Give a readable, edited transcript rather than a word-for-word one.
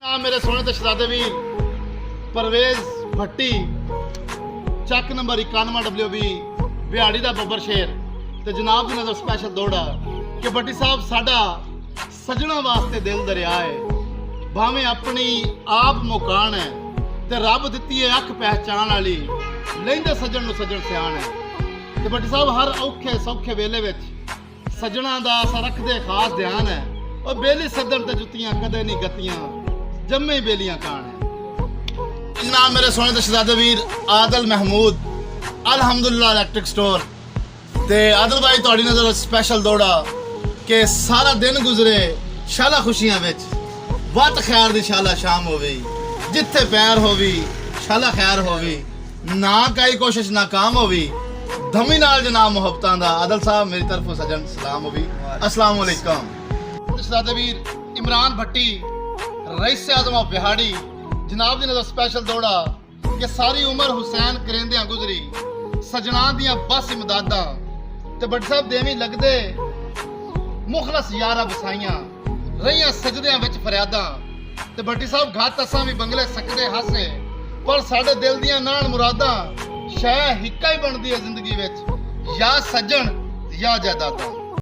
मेरे सोने ते शहजादे वीर परवेज भट्टी ਚੱਕ ਨੰਬਰ 91WB ਬਿਹਾੜੀ ਦਾ ਬੱਬਰ ਸ਼ੇਰ ਤੇ ਜਨਾਬ ਦੀ ਨਜ਼ਰ ਸਪੈਸ਼ਲ ਦੌੜਾ ਕਿ ਭੱਟੀ ਸਾਹਿਬ ਸਾਡਾ ਸਜਣਾ ਵਾਸਤੇ ਦਿਲ ਦਰਿਆ ਹੈ ਭਾਵੇਂ ਆਪਣੀ ਆਪ ਮੁਕਾਨ ਹੈ ਤੇ ਰੱਬ ਦਿੱਤੀ ਹੈ ਅੱਖ ਪਹਿਚਾਨ ਵਾਲੀ ਲੈਂਦੇ ਸੱਜਣ ਨੂੰ ਸੱਜਣ ਸਿਆਣ ਹੈ ਤੇ ਭੱਟੀ ਸਾਹਿਬ ਹਰ ਔਖੇ ਸੌਖੇ ਵੇਲੇ ਵਿੱਚ ਸੱਜਣਾ ਦਾ ਅਸਾਂ ਰੱਖਦੇ ਖਾਸ ਧਿਆਨ ਹੈ ਉਹ ਬੇਲੀ ਸੱਜਣ ਤੇ ਜੁੱਤੀਆਂ ਕਦੇ ਨਹੀਂ ਗੱਤੀਆਂ ਜੰਮੇ ਬੇਲੀਆਂ ਕਾਣ ਹੈ नाम मेरे सोने ते शहजादे वीर आदल महमूद अलहमदुलिल्लाह इलेक्ट्रिक स्टोर ते आदल भाई तुहाडी नज़र स्पेशल दौड़ा कि सारा दिन गुजरे शाला खुशियां विच वत खैर दी शाला शाम होवी जिथे पैर होवी शाला खैर होवी ना काई कोशिश नाकाम होवी धमी नाल जनाब मुहब्बतां दा आदल साहब मेरी तरफों सजन सलाम होवी अस्सलाम वालेकुम शहजादे वीर इमरान भट्टी रईस आज़म ऑफ बिहाड़ी जनाब दी नज़र स्पेशल दौड़ा कि सारी उम्र हुसैन करेंदियां गुजरी सजना दियां बस इमदादां ते भट्टी साहब देवी लगदे मुखलस यारा बसाइयां रहियां सजदियां विच फरियादां ते भट्टी साहब घात असां भी बंगले सकदे हासे पर साडे दिल दियां नाल मुरादां शै हिक्का ही बनदी है जिंदगी विच या सज्जन या जायदादां।